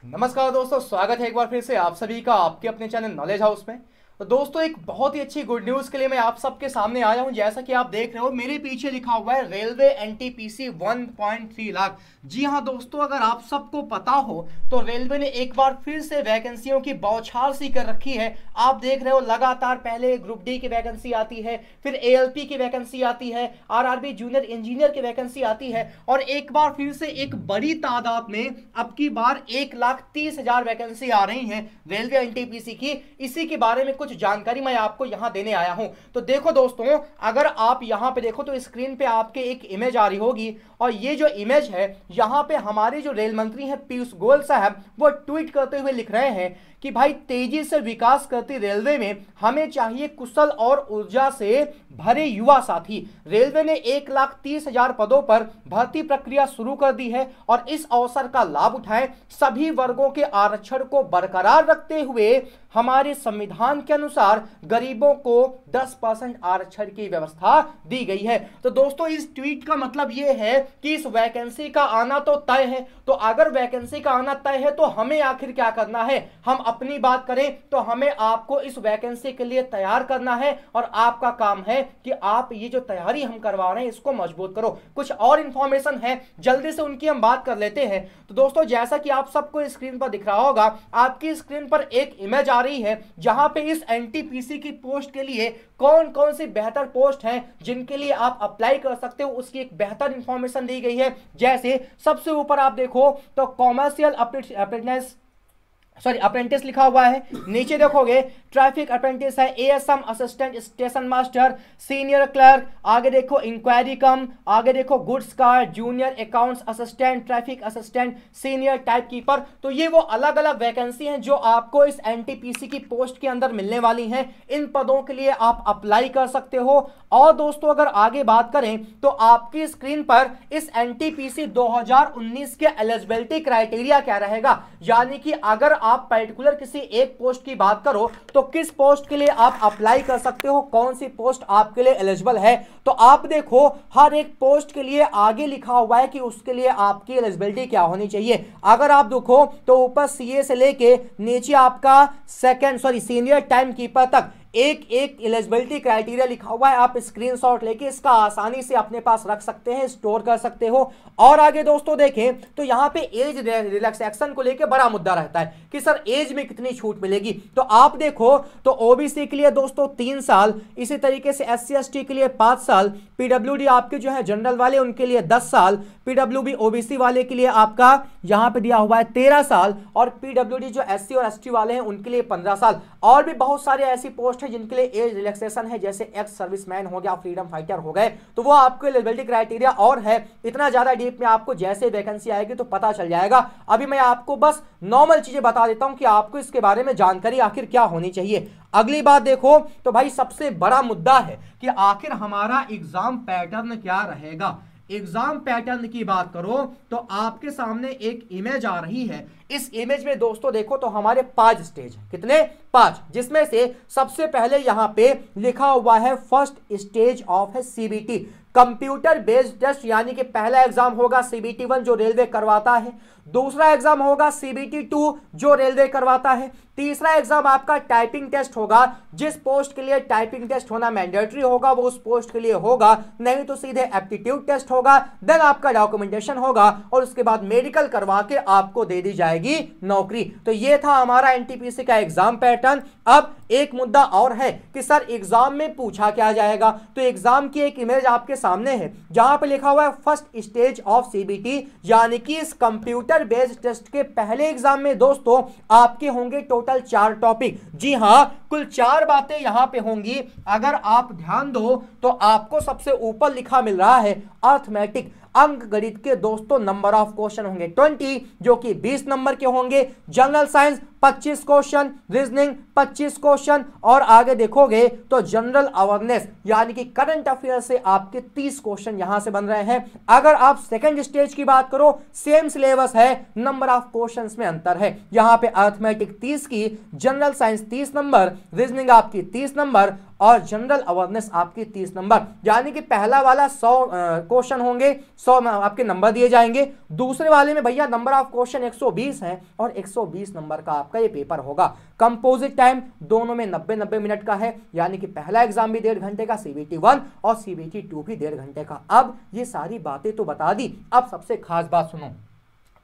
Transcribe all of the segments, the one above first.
नमस्कार दोस्तों, स्वागत है एक बार फिर से आप सभी का आपके अपने चैनल नॉलेज हाउस में। तो दोस्तों, एक बहुत ही अच्छी गुड न्यूज़ के लिए मैं आप सबके सामने आया हूं। जैसा कि आप देख रहे हो मेरे पीछे लिखा हुआ है रेलवे एनटीपीसी 1.3 लाख। जी हां दोस्तों, अगर आप सबको पता हो तो रेलवे ने एक बार फिर से वैकेंसियों की बौछार सी कर रखी है। आप देख रहे हो लगातार पहले ग्रुप डी की वैकेंसी आती है, फिर एएलपी की वैकेंसी आती है, आरआरबी जूनियर इंजीनियर की वैकेंसी आती है, और एक बार फिर से एक बड़ी तादाद में अब की बार 1,30,000 वैकेंसी आ रही हैं रेलवे एनटीपीसी की। इसी के बारे में कुछ जानकारी मैं आपको यहां देने आया हूं। तो देखो दोस्तों, अगर आप यहां पे देखो तो स्क्रीन पे आपके एक इमेज आ रही होगी, और ये जो इमेज है यहां पे हमारे जो रेल मंत्री हैं पीयूष गोयल साहब, वो ट्वीट करते हुए लिख रहे हैं कि भाई तेजी से विकास करती रेलवे में हमें चाहिए कुशल और ऊर्जा से भरे युवा साथी। रेलवे ने 1,30,000 पदों पर भर्ती प्रक्रिया शुरू कर दी है और इस अवसर का लाभ उठाएं। सभी वर्गों के आरक्षण को बरकरार रखते हुए हमारे संविधान के अनुसार गरीबों को 10% आरक्षण की व्यवस्था दी गई है। तो दोस्तों, इस ट्वीट का मतलब यह है कि इस वैकेंसी का आना तो तय है। तो अगर वैकेंसी का आना तय है तो हमें आखिर क्या करना है? हम अपनी बात करें तो हमें आपको इस वैकेंसी के लिए तैयार करना है, और आपका काम है कि आप ये जो तैयारी हम करवा रहे हैं इसको मजबूत करो। कुछ और इंफॉर्मेशन है, जल्दी से उनकी हम बात कर लेते हैं। तो दोस्तों, जैसा कि आप सबको स्क्रीन पर दिख रहा होगा, आपकी स्क्रीन पर एक इमेज आ रही है जहां पे इस एनटीपीसी की पोस्ट के लिए कौन कौन सी बेहतर पोस्ट हैं जिनके लिए आप अप्लाई कर सकते हो, उसकी एक बेहतर इंफॉर्मेशन दी गई है। जैसे सबसे ऊपर आप देखो तो कॉमर्शियल अप्रेंटिस लिखा हुआ है। नीचे देखोगे ट्रैफिक अप्रेंटिस है, ASM assistant station master, senior clerk, आगे देखो इंक्वायरी कम, आगे देखो goods card, junior accounts assistant, traffic assistant, senior type keeper. तो ये वो अलग अलग वैकेंसी हैं जो आपको इस एनटीपीसी की पोस्ट के अंदर मिलने वाली हैं। इन पदों के लिए आप अप्लाई कर सकते हो। और दोस्तों, अगर आगे बात करें तो आपकी स्क्रीन पर इस एनटीपीसी 2019 के एलिजिबिलिटी क्राइटेरिया क्या रहेगा, यानी कि अगर आप पर्टिकुलर किसी एक पोस्ट की बात करो तो किस पोस्ट के लिए आप अप्लाई कर सकते हो, कौन सी पोस्ट आपके लिए एलिजिबल है। तो आप देखो हर एक पोस्ट के लिए आगे लिखा हुआ है कि उसके लिए आपकी एलिजिबिलिटी क्या होनी चाहिए। अगर आप देखो तो ऊपर सीए से लेके नीचे आपका सीनियर टाइम कीपर तक एक एक एलिजिबिलिटी क्राइटेरिया लिखा हुआ है। आप स्क्रीनशॉट लेके इसका आसानी से अपने पास रख सकते हैं, स्टोर कर सकते हो। और आगे दोस्तों देखें तो यहाँ पे एज रिलैक्सेशन को लेके बड़ा मुद्दा रहता है कि सर एज में कितनी छूट मिलेगी। तो आप देखो तो ओबीसी के लिए दोस्तों 3 साल, इसी तरीके से एससी एसटी के लिए 5 साल, पीडब्ल्यूडी आपके जो है जनरल वाले उनके लिए 10 साल, पीडब्ल्यूबी ओबीसी वाले के लिए आपका यहाँ पे दिया हुआ है 13 साल, और पीडब्ल्यूडी जो एससी और एसटी वाले हैं उनके लिए 15 साल। और भी बहुत सारे ऐसी पोस्ट जिनके लिए एज रिलैक्सेशन है, जैसे एक्स सर्विसमैन हो गया, फ्रीडम फाइटर हो गए, तो वो आपके एलिजिबिलिटी क्राइटेरिया और है। इतना ज्यादा डीप में आपको जैसे वैकेंसी आएगी तो पता चल जाएगा। अभी मैं आपको बस नॉर्मल चीजें बता देता हूं कि आपको इसके बारे में जानकारी आखिर क्या होनी चाहिए। अगली बात देखो तो भाई सबसे बड़ा मुद्दा है कि आखिर हमारा एग्जाम पैटर्न क्या रहेगा। एग्जाम पैटर्न की बात करो तो आपके सामने एक इमेज आ रही है। इस इमेज में दोस्तों देखो तो हमारे 5 स्टेज, कितने? 5, जिसमें से सबसे पहले यहां पे लिखा हुआ है फर्स्ट स्टेज ऑफ है सीबीटी, कंप्यूटर बेस्ड टेस्ट, यानी कि पहला एग्जाम होगा सीबीटी 1 जो रेलवे करवाता है, दूसरा एग्जाम होगा सीबीटी 2 जो रेलवे करवाता है, तीसरा एग्जाम आपका टाइपिंग टेस्ट होगा। जिस पोस्ट के लिए टाइपिंग टेस्ट होना मैंडेटरी होगा वो उस पोस्ट के लिए होगा, नहीं तो सीधे एप्टीट्यूड टेस्ट होगा। देन आपका डॉक्यूमेंटेशन होगा और उसके बाद मेडिकल करवा के आपको दे दी जाएगी नौकरी। तो ये था हमारा एनटीपीसी का एग्जाम पैटर्न। अब एक मुद्दा और है कि सर एग्जाम में पूछा क्या जाएगा। तो एग्जाम की एक इमेज आपके सामने है जहां पे लिखा हुआ है फर्स्ट स्टेज ऑफ सीबीटी, यानी कि इस कंप्यूटर बेस्ड टेस्ट के पहले एग्जाम में दोस्तों आपके होंगे टोटल 4 टॉपिक। जी हां, कुल 4 बातें यहां पे होंगी। अगर आप ध्यान दो तो आपको सबसे ऊपर लिखा मिल रहा है अर्थमेटिक, अंक गणित के दोस्तों नंबर ऑफ क्वेश्चन होंगे 20 जो कि 20 नंबर के होंगे, general science 25 question, reasoning 25 question, और आगे देखोगे तो जनरल अवेयरनेस यानी कि करंट अफेयर से आपके 30 क्वेश्चन यहां से बन रहे हैं। अगर आप सेकंड स्टेज की बात करो सेम सिलेबस है, नंबर ऑफ क्वेश्चंस में अंतर है। यहां पे अर्थमेटिक 30 की, जनरल साइंस 30 नंबर, रीजनिंग आपकी 30 नंबर, और जनरल अवेयरनेस आपकी 30 नंबर, यानी कि पहला वाला 100 क्वेश्चन होंगे, 100 में आपके नंबर दिए जाएंगे। दूसरे वाले में भैया नंबर ऑफ क्वेश्चन 120 है और 120 नंबर का आपका ये पेपर होगा। कंपोजिट टाइम दोनों में 90-90 मिनट का है, यानी कि पहला एग्जाम भी 1.5 घंटे का, CBT 1 और CBT 2 भी 1.5 घंटे का। अब ये सारी बातें तो बता दी, अब सबसे खास बात सुनो,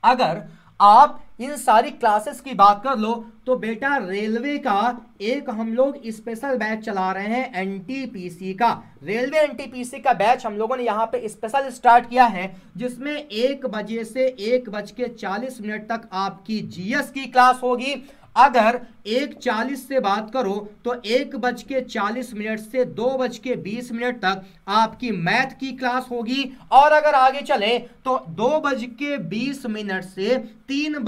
अगर आप इन सारी क्लासेस की बात कर लो तो बेटा रेलवे का एक हम लोग स्पेशल बैच चला रहे हैं NTPC का। रेलवे NTPC का बैच हम लोगों ने यहाँ पे स्पेशल स्टार्ट किया है, जिसमें 1 बजे से 1:40 तक आपकी GS की क्लास होगी। अगर 1:40 से बात करो तो 1:40 से 2:20 तक आपकी मैथ की क्लास होगी, और अगर आगे चले तो 2:20 से 3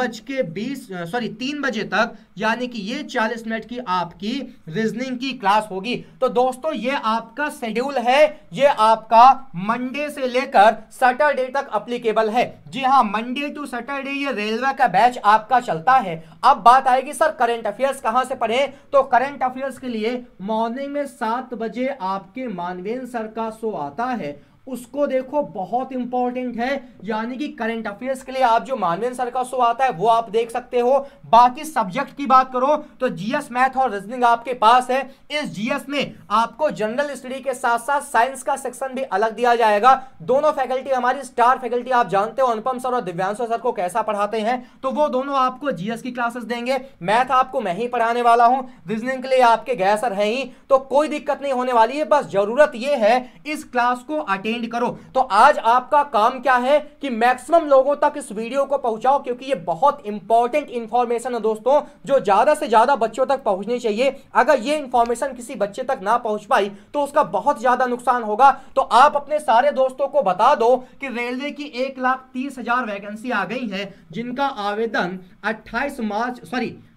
बजे तक, यानी कि ये 40 मिनट की आपकी रीजनिंग की क्लास होगी। तो दोस्तों ये आपका शेड्यूल है, ये आपका मंडे से लेकर सैटरडे तक अप्लीकेबल है। जी हाँ, मंडे टू सैटरडे ये रेलवे का बैच आपका चलता है। अब बात आएगी सर करंट अफेयर्स कहां से पढ़ें, तो करंट अफेयर्स के लिए मॉर्निंग में 7 बजे आपके मानवेंद्र सर का शो आता है, उसको देखो, बहुत इंपॉर्टेंट है। यानी कि करंट अफेयर्स के लिए आप जो मानवेंद्र सर का शो आता है वो आप देख सकते हो। बाकी सब्जेक्ट की बात करो तो जीएस मैथ और रीजनिंग आपके पास है। इस जीएस में आपको जनरल स्टडी के साथ साथ साइंस का सेक्शन भी अलग दिया जाएगा। दोनों फैकल्टी हमारी स्टार फैकल्टी, आप जानते हो अनुपम सर और दिव्यांशु सर को कैसा पढ़ाते हैं, तो वो दोनों आपको जीएस की क्लासेस देंगे। मैथ आपको मैं ही पढ़ाने वाला हूं, रीजनिंग के लिए आपके गैर सर है ही, तो कोई दिक्कत नहीं होने वाली है। बस जरूरत यह है इस क्लास को अटेंड करो। तो आज आपका काम क्या है कि मैक्सिमम लोगों तक इस वीडियो को पहुंचाओ, क्योंकि ये बहुत इंपॉर्टेंट इंफॉर्मेशन है दोस्तों, जो ज्यादा से ज्यादा बच्चों तक पहुंचनी चाहिए। अगर ये इंफॉर्मेशन किसी बच्चे तक ना पहुंच पाई तो उसका बहुत ज्यादा नुकसान होगा। तो आप अपने सारे दोस्तों को बता दो कि रेलवे की 1,30,000 वैकेंसी आ गई है, जिनका आवेदन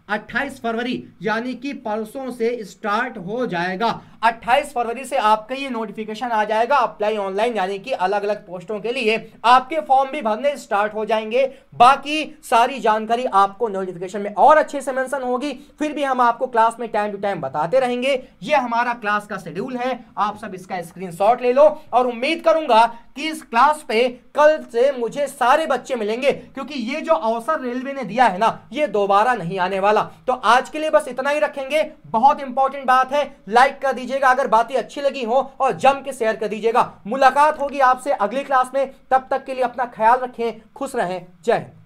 28 फरवरी यानी कि परसों से स्टार्ट हो जाएगा। 28 फरवरी से आपका ये नोटिफिकेशन आ जाएगा अप्लाई ऑनलाइन, यानी कि अलग अलग पोस्टों के लिए आपके फॉर्म भी भरने स्टार्ट हो जाएंगे। बाकी सारी जानकारी आपको नोटिफिकेशन में और अच्छे से मेंशन होगी, फिर भी हम आपको क्लास में टाइम टू टाइम बताते रहेंगे। ये हमारा क्लास का शेड्यूल है, आप सब इसका स्क्रीनशॉट ले लो, और उम्मीद करूंगा कि इस क्लास पे कल से मुझे सारे बच्चे मिलेंगे, क्योंकि ये जो अवसर रेलवे ने दिया है ना, ये दोबारा नहीं आने वाला। तो आज के लिए बस इतना ही रखेंगे। बहुत इंपॉर्टेंट बात है, लाइक कर दीजिएगा अगर बातें अच्छी लगी हो, और जम के शेयर कर दीजिएगा। मुलाकात होगी आपसे अगली क्लास में, तब तक के लिए अपना ख्याल रखें, खुश रहें, जय हिंद।